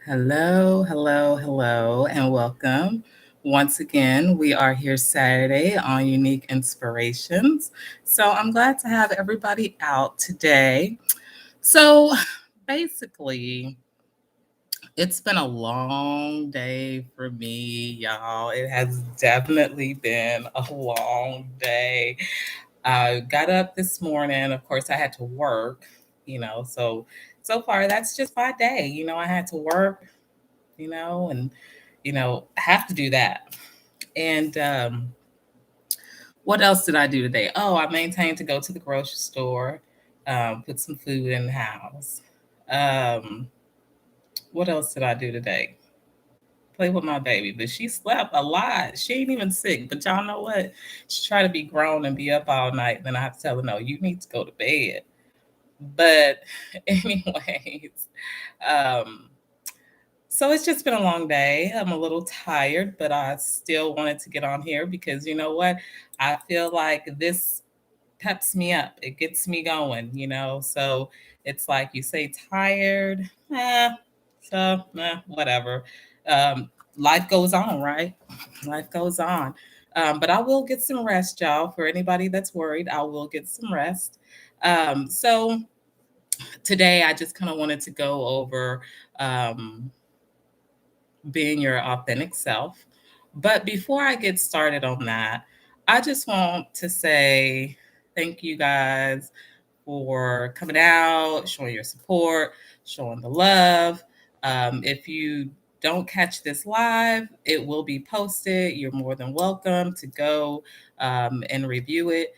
Hello, hello, hello, and welcome. Once again, we are here Saturday on Unique Inspirations. So I'm glad to have everybody out today. So basically, it's been a long day for me, y'all. It has definitely been a long day. I got up this morning. Of course, I had to work, so far that's just my day. I had to work, and have to do that. And what else did I do today? Oh, I maintained to go to the grocery store, put some food in the house. Um, what else did I do today? Play with my baby, but she slept a lot. She ain't even sick, but y'all know what? She tried to be grown and be up all night. Then I have to tell her, no, you need to go to bed. But, anyways, um, so it's just been a long day. I'm a little tired, but I still wanted to get on here because you know what? I feel like this peps me up. It gets me going, So it's like you say tired, whatever. Life goes on, right? Life goes on. But I will get some rest, y'all. For anybody that's worried, I will get some rest. So today I just kind of wanted to go over um, being your authentic self. But before I get started on that, I just want to say thank you guys for coming out, showing your support, showing the love. If you don't catch this live, it will be posted. You're more than welcome to go and review it.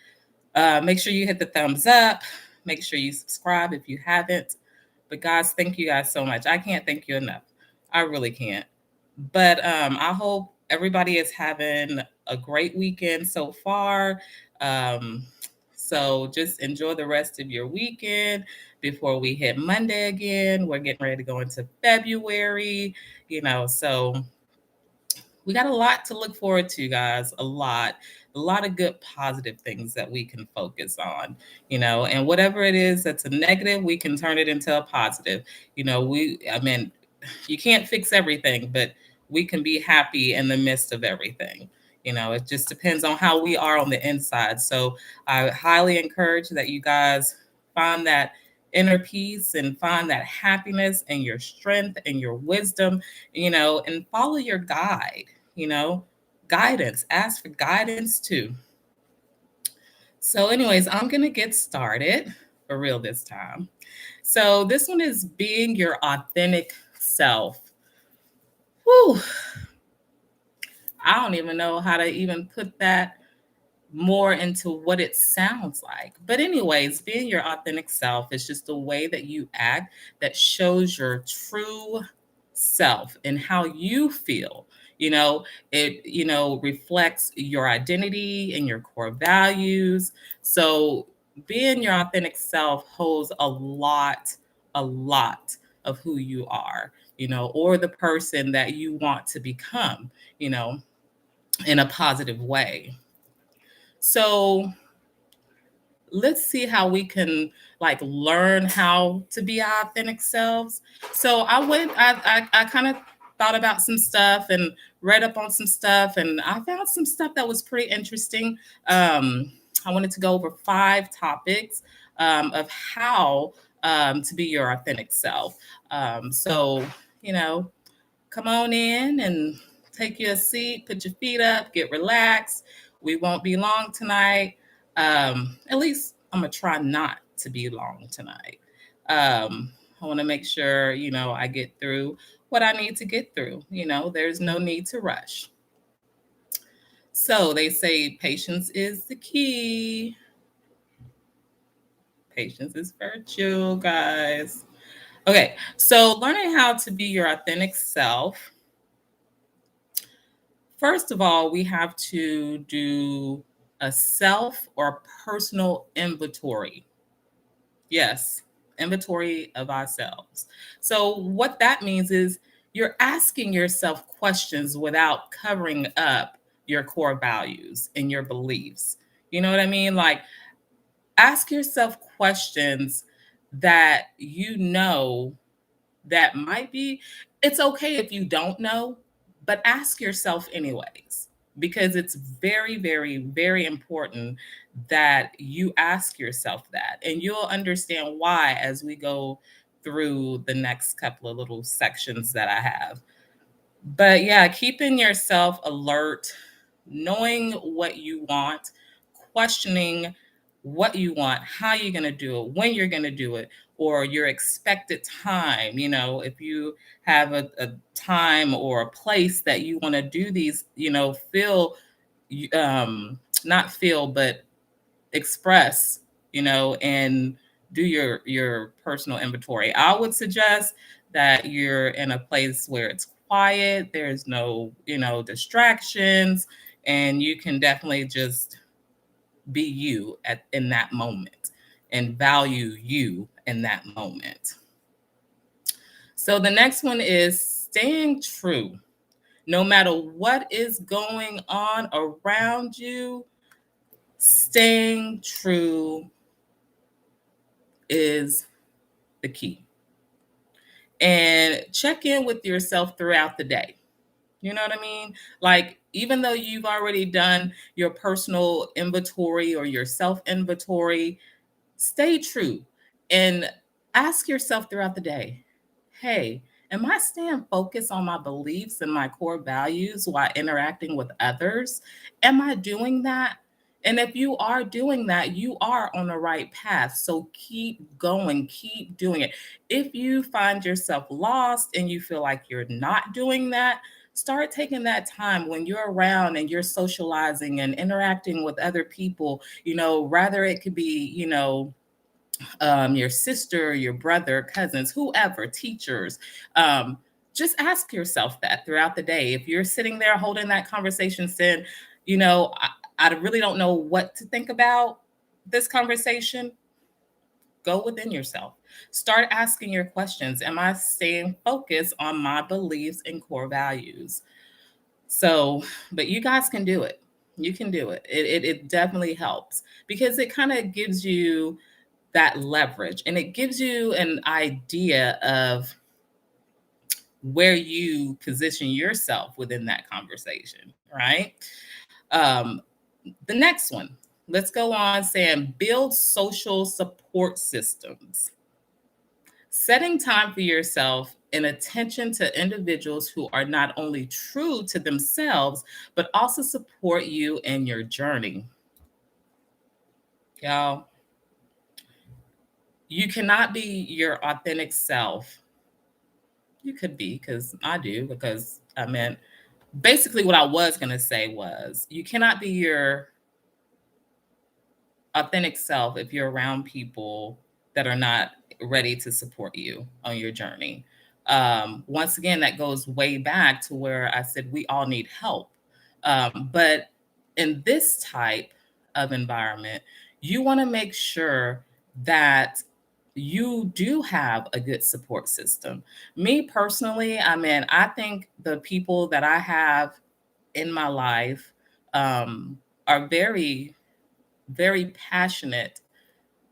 Make sure you hit the thumbs up. Make sure you subscribe if you haven't. But guys, thank you guys so much. I can't thank you enough. I really can't. But I hope everybody is having a great weekend so far. Um, so just enjoy the rest of your weekend before we hit Monday again. We're getting ready to go into February, so we got a lot to look forward to, guys. A lot of good positive things that we can focus on, and whatever it is that's a negative, we can turn it into a positive. I mean, you can't fix everything, but we can be happy in the midst of everything. It just depends on how we are on the inside. So I highly encourage that you guys find that inner peace and find that happiness and your strength and your wisdom, and follow your guide, you know, guidance. Ask for guidance too. So, anyways, I'm going to get started for real this time. So, this one is being your authentic self. Whew, I don't even know how to even put that more into what it sounds like. But, anyways, being your authentic self is just the way that you act that shows your true self and how you feel. It reflects your identity and your core values. So, being your authentic self holds a lot of who you are, or the person that you want to become, you know, in a positive way. So let's see how we can like learn how to be our authentic selves. So I kind of thought about some stuff and read up on some stuff, and I found some stuff that was pretty interesting. I wanted to go over 5 topics of how to be your authentic self. So, you know, come on in and take you a seat, put your feet up, get relaxed. We won't be long tonight. At least I'm gonna try not to be long tonight. I want to make sure, I get through what I need to get through. There's no need to rush. So they say patience is the key. Patience is virtue, guys. Okay, so learning how to be your authentic self. First of all, we have to do a self or personal inventory. Yes, inventory of ourselves. So, what that means is you're asking yourself questions without covering up your core values and your beliefs. You know what I mean? Like, ask yourself questions that that might be, it's okay if you don't know, but ask yourself anyways, because it's very, very, very important that you ask yourself that. And you'll understand why as we go through the next couple of little sections that I have. But yeah, keeping yourself alert, knowing what you want, questioning what you want, how you're going to do it, when you're going to do it, or your expected time. If you have a time or a place that you want to do these, not feel, but express, and do your personal inventory. I would suggest that you're in a place where it's quiet, there's no, distractions, and you can definitely just be you in that moment and value you in that moment. So the next one is staying true. No matter what is going on around you, staying true is the key. And check in with yourself throughout the day. You know what I mean? Like, even though you've already done your personal inventory or your self inventory, stay true and ask yourself throughout the day, hey, am I staying focused on my beliefs and my core values while interacting with others? Am I doing that? And if you are doing that, you are on the right path. So keep going, keep doing it. If you find yourself lost and you feel like you're not doing that, start taking that time when you're around and you're socializing and interacting with other people, rather it could be, your sister, your brother, cousins, whoever, teachers. Um, just ask yourself that throughout the day. If you're sitting there holding that conversation, saying, I really don't know what to think about this conversation, go within yourself. Start asking your questions. Am I staying focused on my beliefs and core values? So, but you guys can do it. You can do it. It definitely helps because it kind of gives you that leverage and it gives you an idea of where you position yourself within that conversation, right? Um, the next one, let's go on saying build social support systems. Setting time for yourself and attention to individuals who are not only true to themselves, but also support you in your journey. Y'all, you cannot be your authentic self. You could be, because I do, because I meant basically what I was going to say was you cannot be your authentic self if you're around people that are not ready to support you on your journey. Once again, that goes way back to where I said we all need help. But in this type of environment, you want to make sure that you do have a good support system. Me personally, I think the people that I have in my life are very, very passionate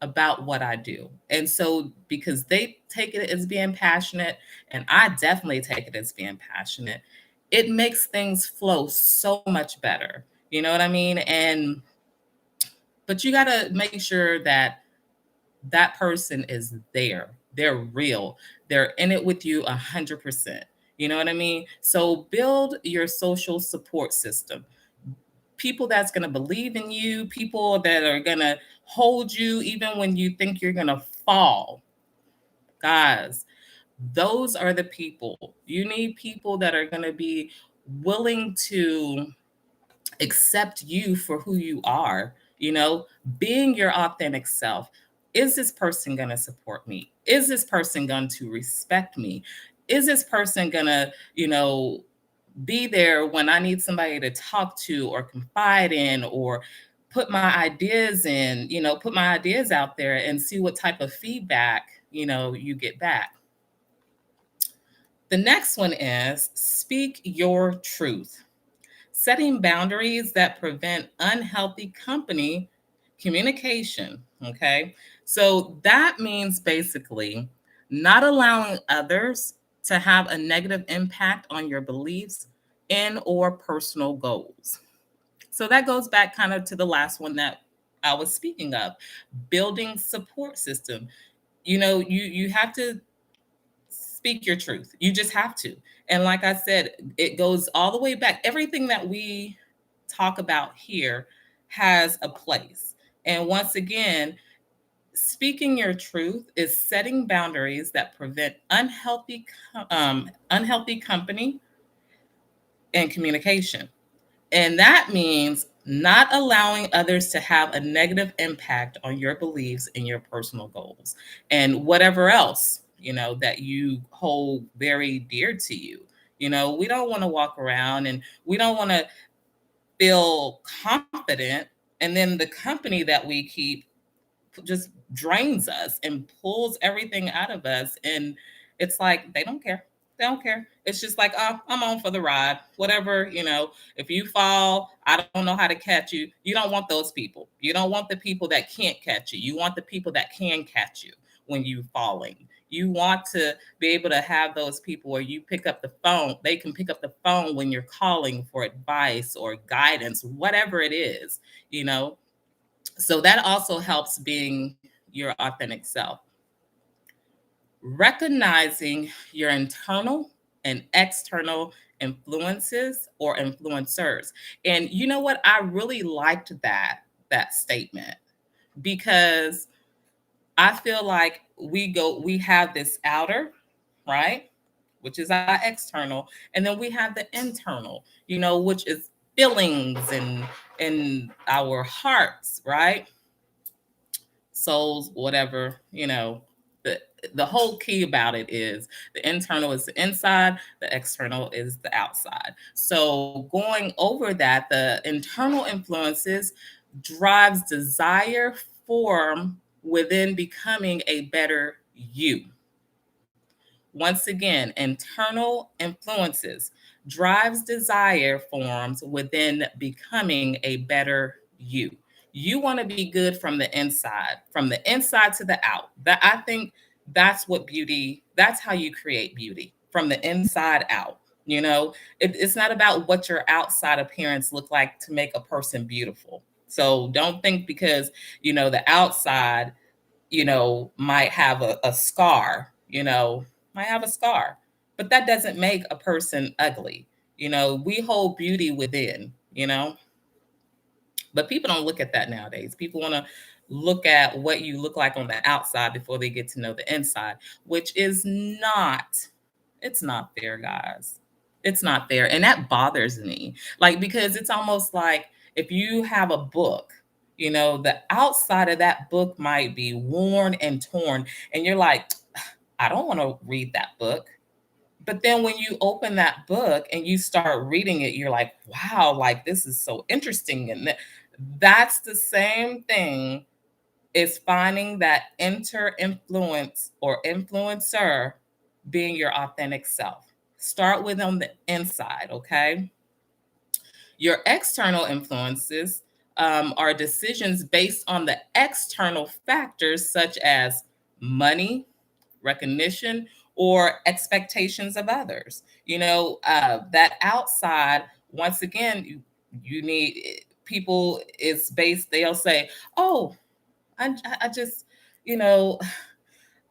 about what I do. And so, because they take it as being passionate, and I definitely take it as being passionate, it makes things flow so much better. You know what I mean? But you got to make sure that that person is there. They're real. They're in it with you 100%. You know what I mean? So build your social support system. People that's going to believe in you, people that are going to hold you even when you think you're going to fall. Guys, those are the people. You need people that are going to be willing to accept you for who you are, being your authentic self. Is this person going to support me? Is this person going to respect me? Is this person going to, be there when I need somebody to talk to or confide in or put my ideas in, put my ideas out there and see what type of feedback, you get back. The next one is speak your truth. Setting boundaries that prevent unhealthy communication. Okay. So that means basically not allowing others to have a negative impact on your beliefs and or personal goals. So that goes back kind of to the last one that I was speaking of, building support system. You have to speak your truth. You just have to. And like I said, it goes all the way back. Everything that we talk about here has a place. And once again, speaking your truth is setting boundaries that prevent unhealthy company and communication. And that means not allowing others to have a negative impact on your beliefs and your personal goals and whatever else, that you hold very dear to you. We don't want to walk around and we don't want to feel confident. And then the company that we keep just drains us and pulls everything out of us. And it's like they don't care. They don't care. It's just like, oh, I'm on for the ride. Whatever, if you fall, I don't know how to catch you. You don't want those people. You don't want the people that can't catch you. You want the people that can catch you when you falling. You want to be able to have those people where you pick up the phone. They can pick up the phone when you're calling for advice or guidance, whatever it is, you know so that also helps being your authentic self. Recognizing your internal and external influences or influencers. And you know what? I really liked that statement because I feel like we have this outer, right? Which is our external, and then we have the internal, which is feelings and our hearts, right? Souls, whatever, the the whole key about it is the internal is the inside, the external is the outside. So going over that, the internal influences drives desire form within becoming a better you. Once again, internal influences drives desire forms within becoming a better you. You want to be good from the inside to the out. That I think that's how you create beauty from the inside out. It's not about what your outside appearance look like to make a person beautiful. So don't think because, the outside might have a scar, might have a scar, but that doesn't make a person ugly. We hold beauty within, but people don't look at that nowadays. People want to look at what you look like on the outside before they get to know the inside, which is it's not fair, guys. It's not fair. And that bothers me. Like, because it's almost like if you have a book, the outside of that book might be worn and torn, and you're like, I don't want to read that book. But then when you open that book and you start reading it, you're like, wow, like this is so interesting. And that's the same thing is finding that inter influence or influencer being your authentic self. Start with on the inside, okay? Your external influences are decisions based on the external factors such as money, recognition, or expectations of others. That outside, once again, you need people, it's based, they'll say, oh, I just, you know,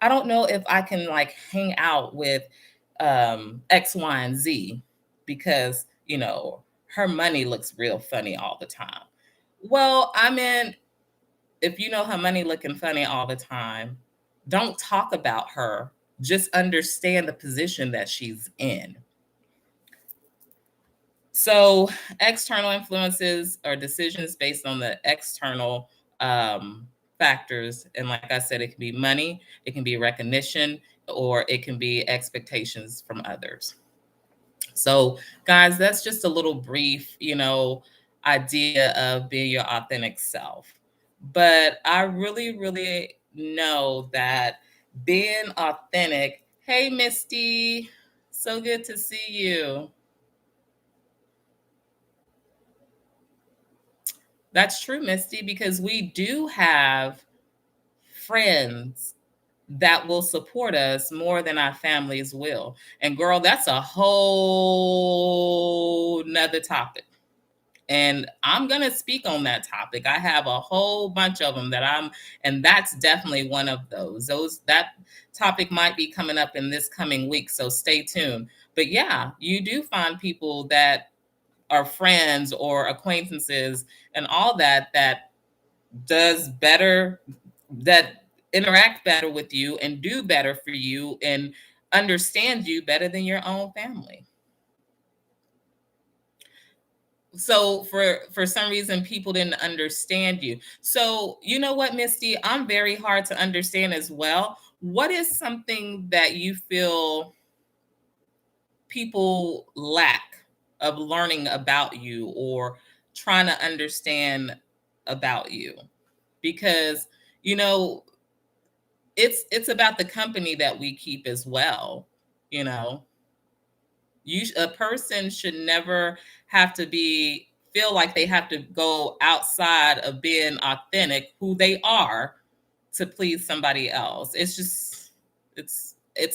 I don't know if I can like hang out with X, Y, and Z because, her money looks real funny all the time. Well, I mean, if you know her money looking funny all the time, don't talk about her. Just understand the position that she's in. So, external influences are decisions based on the external factors. And like I said, it can be money, it can be recognition, or it can be expectations from others. So, guys, that's just a little brief, idea of being your authentic self. But I really, really know that being authentic, hey, Misty, so good to see you. That's true, Misty, because we do have friends that will support us more than our families will. And girl, that's a whole nother topic. And I'm going to speak on that topic. I have a whole bunch of them and that's definitely one of that topic might be coming up in this coming week. So stay tuned. But yeah, you do find people that are friends or acquaintances and all that does better, that interact better with you and do better for you and understand you better than your own family. So for some reason people didn't understand you. So you know what, Misty, I'm very hard to understand as well. What is something that you feel people lack of learning about you or trying to understand about you? Because you know it's about the company that we keep as well. You know, a person should never have to be feel like they have to go outside of being authentic who they are to please somebody else. It's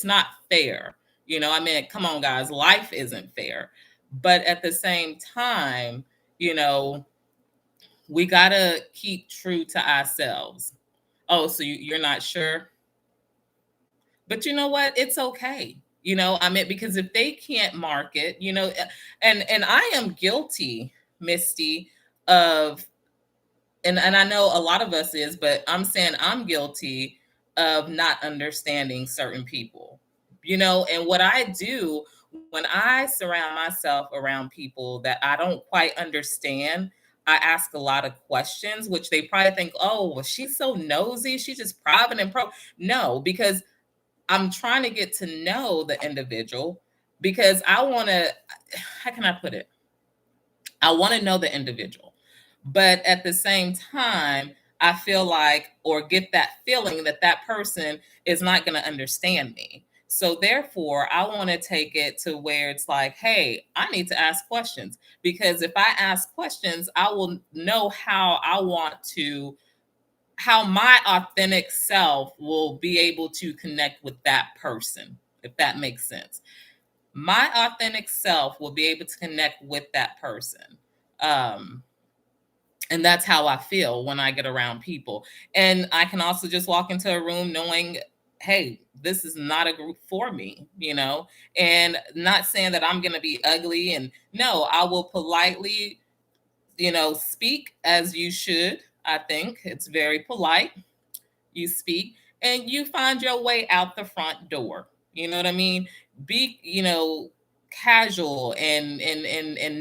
not fair. You know, I mean, come on guys, life isn't fair. But at the same time, you know, we got to keep true to ourselves. Oh, so you're not sure? But you know what? It's okay. You know, I mean, because if they can't market, you know, and I am guilty, Misty, of and I know a lot of us is, but I'm saying I'm guilty of not understanding certain people. You know, and what I do when I surround myself around people that I don't quite understand, I ask a lot of questions, which they probably think, oh, well, she's so nosy. She's just private and pro. No, because I'm trying to get to know the individual because I want to, how can I put it? I want to know the individual. But at the same time, I feel like, or get that feeling that that person is not going to understand me. So therefore, I want to take it to where it's like, hey, I need to ask questions because if I ask questions, I will know how my authentic self will be able to connect with that person, if that makes sense. My authentic self will be able to connect with that person. Um, and that's how I feel when I get around people. And I can also just walk into a room knowing, hey, this is not a group for me, you know, and not saying that I'm going to be ugly. And no, I will politely, you know, speak as you should. I think it's very polite. You speak and you find your way out the front door. You know what I mean? Be, you know, casual and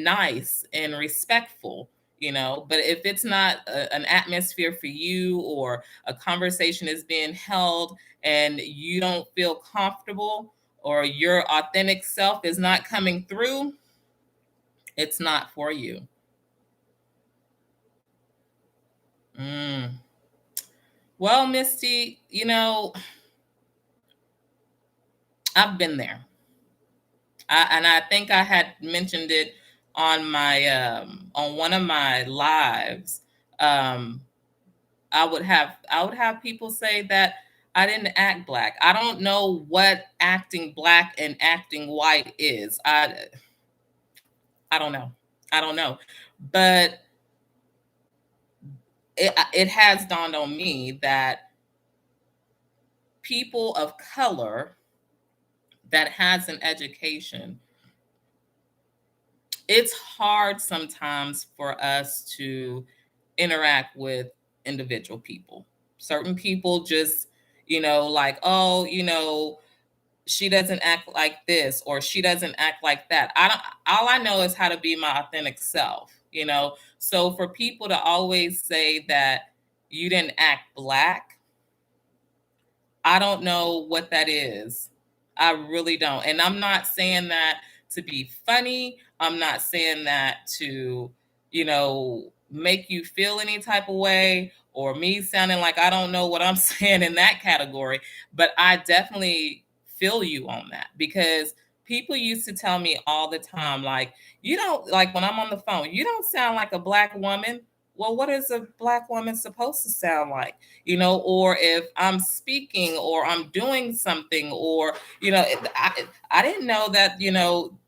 nice and respectful, you know. But if it's not an atmosphere for you or a conversation is being held and you don't feel comfortable or your authentic self is not coming through, it's not for you. Mm. Well, Misty, you know, I've been there. And I think I had mentioned it on one of my lives. Um, I would have people say that I didn't act black. I don't know what acting black and acting white is. I don't know. I don't know, but it has dawned on me that people of color that has an education, it's hard sometimes for us to interact with individual people. Certain people just, you know, like, oh, you know, she doesn't act like this or she doesn't act like that. I don't, all I know is how to be my authentic self, you know. So for people to always say that you didn't act black, I don't know what that is. I really don't. And I'm not saying that to be funny. I'm not saying that to, you know, make you feel any type of way or me sounding like I don't know what I'm saying in that category. But I definitely feel you on that because people used to tell me all the time, like, you don't, like when I'm on the phone, you don't sound like a black woman. well, what is a Black woman supposed to sound like? Or if I'm speaking or I'm doing something, or, I didn't know that,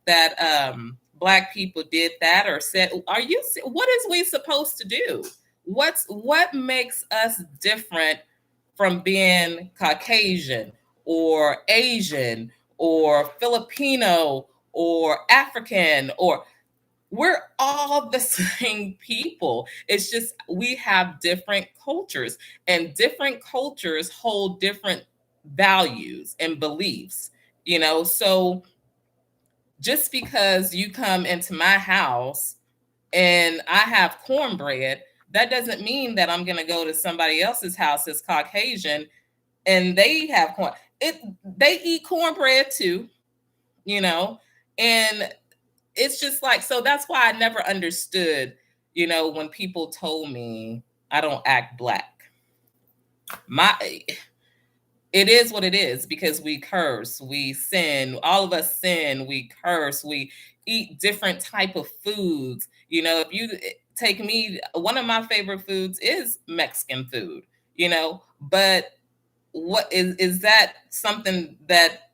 that Black people did that or said, what is we supposed to do? What makes us different from being Caucasian or Asian or Filipino or African, or we're all the same people. It's just we have different cultures, and different cultures hold different values and beliefs. So just because you come into my house and I have cornbread, that doesn't mean that I'm going to go to somebody else's house that's Caucasian and they have corn. They eat cornbread too, you know, and it's just like, so that's why I never understood, when people told me I don't act Black. My It is what it is, because we curse, we sin, all of us sin, we curse, we eat different type of foods. If you take me, one of my favorite foods is Mexican food, but what is that something that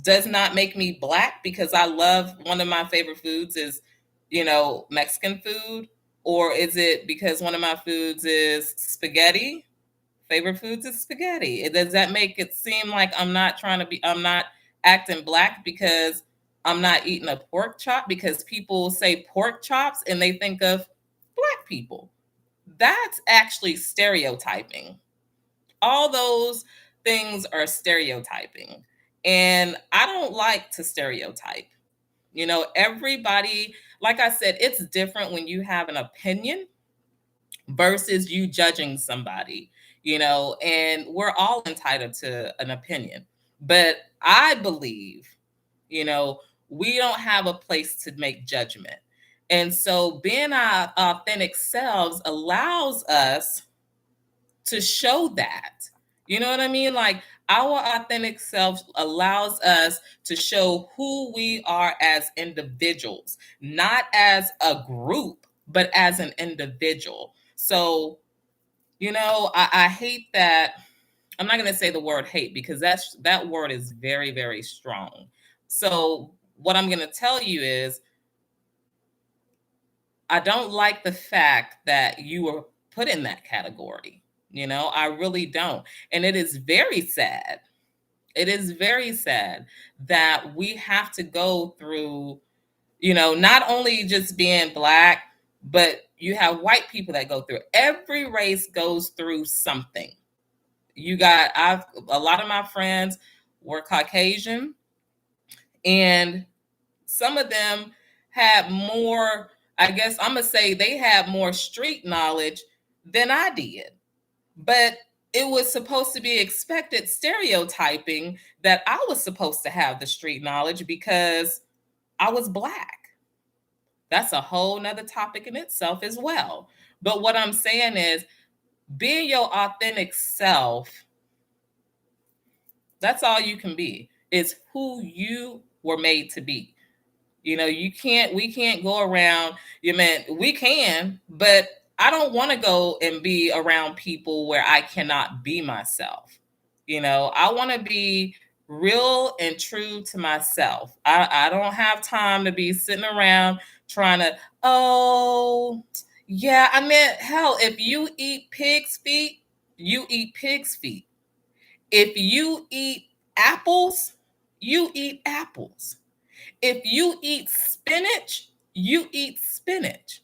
does not make me Black because I love, one of my favorite foods is, Mexican food? Or is it because one of my foods is spaghetti? Favorite foods is spaghetti. Does that make it seem like I'm not acting Black because I'm not eating a pork chop? Because people say pork chops and they think of Black people. That's actually stereotyping. All those things are stereotyping. And I don't like to stereotype. Everybody, like I said, it's different when you have an opinion versus you judging somebody, and we're all entitled to an opinion. But I believe, you know, we don't have a place to make judgment. And so being our authentic selves allows us to show that. You know what I mean? Like, our authentic self allows us to show who we are as individuals, not as a group, but as an individual. So, I hate that. I'm not going to say the word hate because that word is very, very strong. So, what I'm going to tell you is, I don't like the fact that you were put in that category. I really don't. And it is very sad. It is very sad that we have to go through, not only just being Black, but you have white people that go through it. Every race goes through something. A lot of my friends were Caucasian, and some of them had more, I guess I'm going to say they had more street knowledge than I did. But it was supposed to be expected, stereotyping, that I was supposed to have the street knowledge because I was Black. That's a whole nother topic in itself as well. But what I'm saying is, being your authentic self, that's all you can be. It's who you were made to be. We can't go around, we can, but I don't want to go and be around people where I cannot be myself. I want to be real and true to myself. I don't have time to be sitting around trying to, oh, yeah, I mean, hell, if you eat pig's feet, you eat pig's feet. If you eat apples, you eat apples. If you eat spinach, you eat spinach.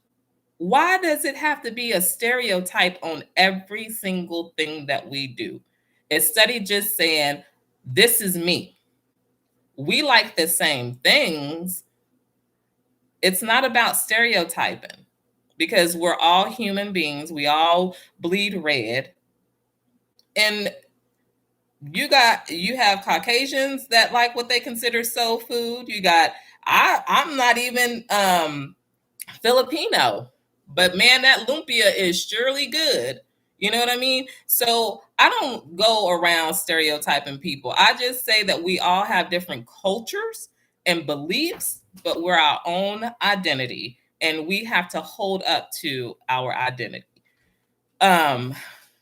Why does it have to be a stereotype on every single thing that we do? Instead of just saying, this is me. We like the same things. It's not about stereotyping, because we're all human beings. We all bleed red. And you have Caucasians that like what they consider soul food. I'm not even Filipino, but man, that lumpia is surely good. You know what I mean? So I don't go around stereotyping people. I just say that we all have different cultures and beliefs, but we're our own identity. and we have to hold up to our identity. Um,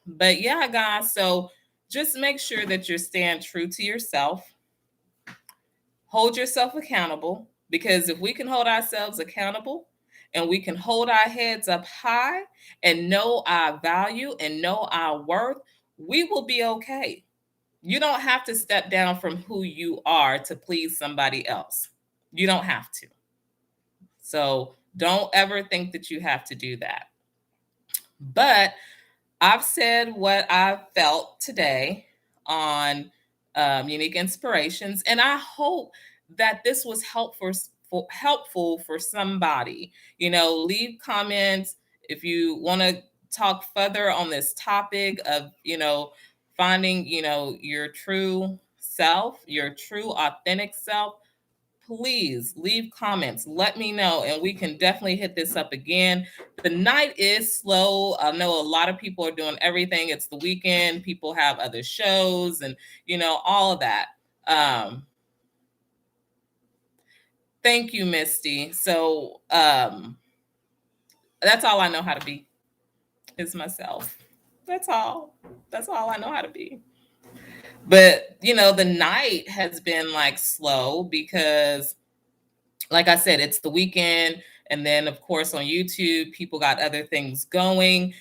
but yeah, guys, so just make sure that you're staying true to yourself. Hold yourself accountable, because if we can hold ourselves accountable and we can hold our heads up high and know our value and know our worth, we will be okay. You don't have to step down from who you are to please somebody else. You don't have to. So don't ever think that you have to do that. But I've said what I felt today on Unique Inspirations, and I hope that this was helpful for somebody. Leave comments if you want to talk further on this topic of finding your true self, your true authentic self. Please leave comments. Let me know, and we can definitely hit this up again. The night is slow. I know a lot of people are doing everything. It's the weekend. People have other shows and, all of that. Thank you, Misty. So that's all I know how to be, is myself. That's all. That's all I know how to be. But, the night has been like slow because, like I said, it's the weekend. And then, of course, on YouTube, people got other things going,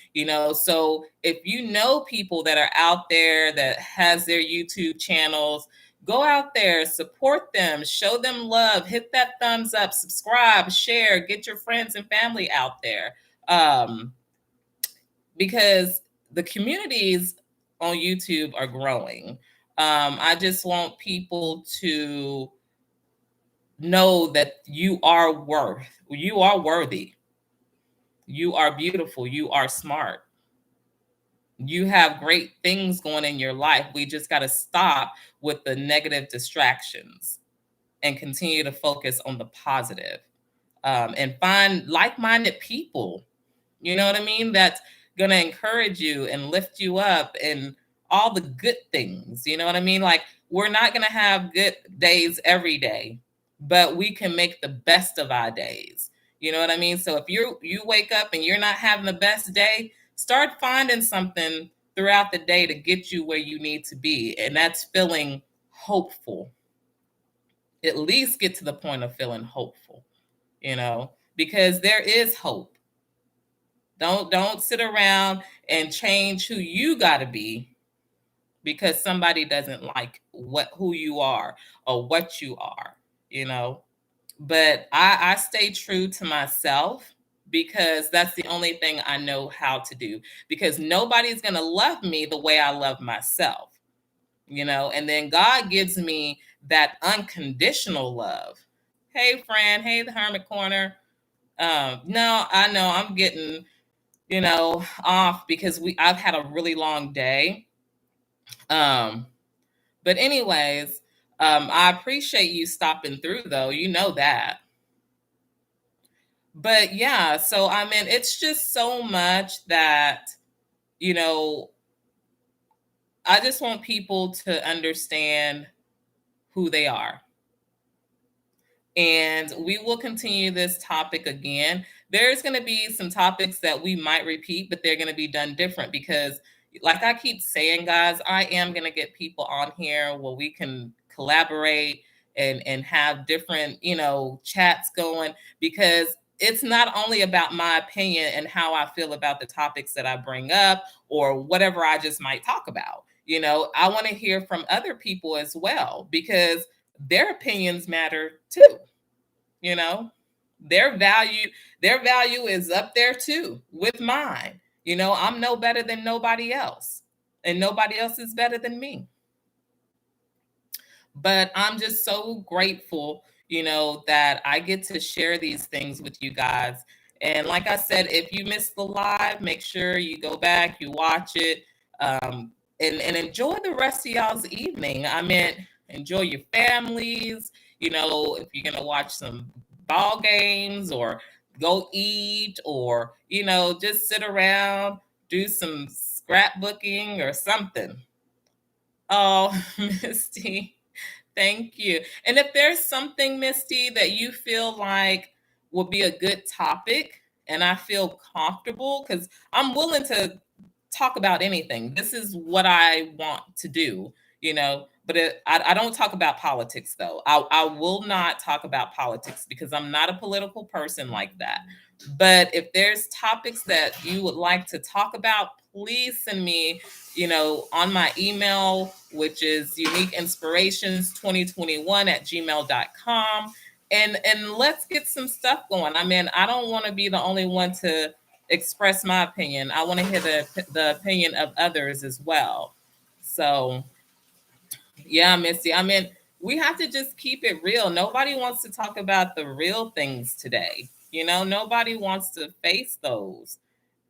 So if you know people that are out there that has their YouTube channels, go out there, support them, show them love, hit that thumbs up, subscribe, share, get your friends and family out there. Because the communities on YouTube are growing. I just want people to know that you are worthy, you are beautiful, you are smart, you have great things going in your life. We just got to stop with the negative distractions and continue to focus on the positive, and find like-minded people, you know what I mean, that's gonna encourage you and lift you up and all the good things, you know what I mean? Like, we're not gonna have good days every day, but we can make the best of our days. You know what I mean? So if you wake up and you're not having the best day, start finding something throughout the day to get you where you need to be. And that's feeling hopeful. At least get to the point of feeling hopeful, because there is hope. Don't sit around and change who you got to be because somebody doesn't like who you are or what you are. But I stay true to myself because that's the only thing I know how to do, because nobody's going to love me the way I love myself. And then God gives me that unconditional love. Hey, friend. Hey, the Hermit Corner. No, I know I'm getting off because I've had a really long day. But anyways, I appreciate you stopping through though, that. But yeah, so I mean, it's just so much that, you know, I just want people to understand who they are. And we will continue this topic again. There's going to be some topics that we might repeat, but they're going to be done different because, like I keep saying, guys, I am going to get people on here where we can collaborate and have different, chats going, because it's not only about my opinion and how I feel about the topics that I bring up or whatever I just might talk about. I want to hear from other people as well, because their opinions matter too. you know their value is up there too with mine. I'm no better than nobody else, and nobody else is better than me. But I'm just so grateful, that I get to share these things with you guys. And like I said, if you missed the live, make sure you go back, you watch it, and enjoy the rest of y'all's evening. I mean, enjoy your families. If you're going to watch some ball games or go eat, or, just sit around, do some scrapbooking or something. Oh, Misty. Thank you. And if there's something, Misty, that you feel like would be a good topic, and I feel comfortable because I'm willing to talk about anything. This is what I want to do, But I don't talk about politics, though. I will not talk about politics because I'm not a political person like that. But if there's topics that you would like to talk about, please send me, on my email, which is uniqueinspirations2021@gmail.com. And let's get some stuff going. I mean, I don't want to be the only one to express my opinion. I want to hear the opinion of others as well. So, yeah, Missy. I mean, we have to just keep it real. Nobody wants to talk about the real things today. Nobody wants to face those.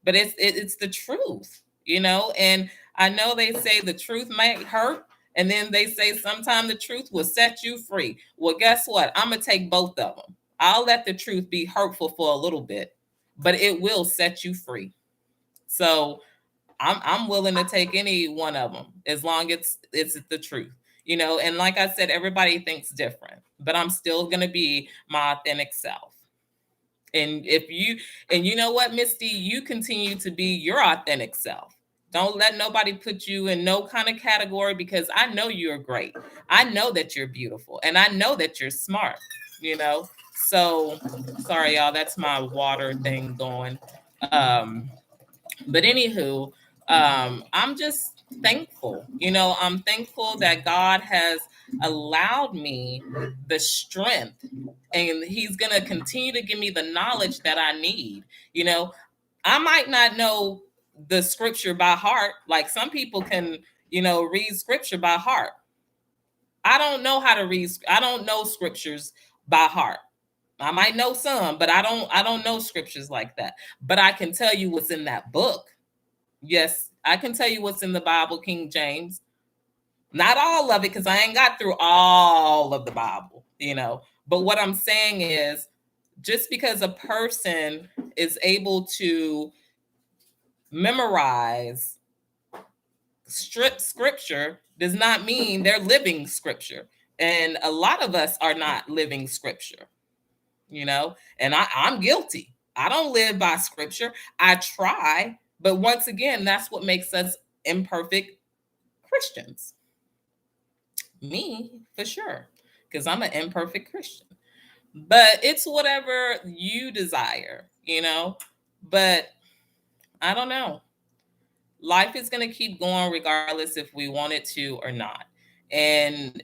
But it's the truth, And I know they say the truth might hurt, and then they say sometimes the truth will set you free. Well, guess what? I'm gonna take both of them. I'll let the truth be hurtful for a little bit, but it will set you free. So I'm willing to take any one of them as long as it's the truth. And like I said, everybody thinks different, but I'm still gonna be my authentic self. And you know what, Misty, you continue to be your authentic self. Don't let nobody put you in no kind of category, because I know you're great. I know that you're beautiful, and I know that you're smart, you know. So sorry, y'all, that's my water thing going. But anywho, I'm just thankful. I'm thankful that God has allowed me the strength, and He's going to continue to give me the knowledge that I need. I might not know the scripture by heart. Like some people can, read scripture by heart. I don't know how to read. I don't know scriptures by heart. I might know some, but I don't know scriptures like that. But I can tell you what's in that book. Yes, I can tell you what's in the Bible, King James. Not all of it, because I ain't got through all of the Bible. But what I'm saying is, just because a person is able to memorize scripture does not mean they're living scripture. And a lot of us are not living scripture. And I'm guilty. I don't live by scripture. I try, but once again, that's what makes us imperfect Christians. Me, for sure, because I'm an imperfect Christian. But it's whatever you desire. But I don't know. Life is going to keep going regardless if we want it to or not. And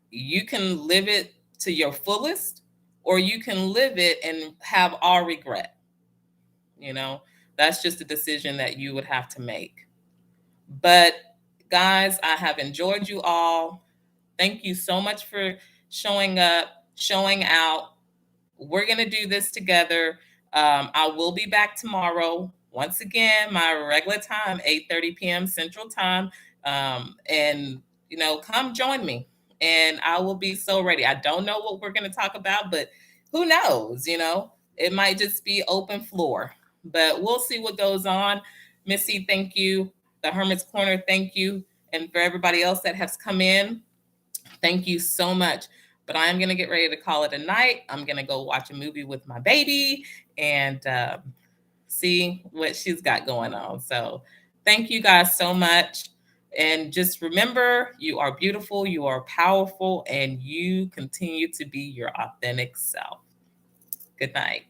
you can live it to your fullest, or you can live it and have all regret. That's just a decision that you would have to make. But guys, I have enjoyed you all. Thank you so much for showing up, showing out. We're going to do this together. I will be back tomorrow. Once again, my regular time, 8:30 p.m. Central Time. And, come join me. And I will be so ready. I don't know what we're going to talk about, but who knows? It might just be open floor. But we'll see what goes on. Missy, thank you. The Hermit's Corner, thank you. And for everybody else that has come in, thank you so much. But I'm going to get ready to call it a night. I'm going to go watch a movie with my baby and see what she's got going on. So thank you guys so much. And just remember, you are beautiful, you are powerful, and you continue to be your authentic self. Good night.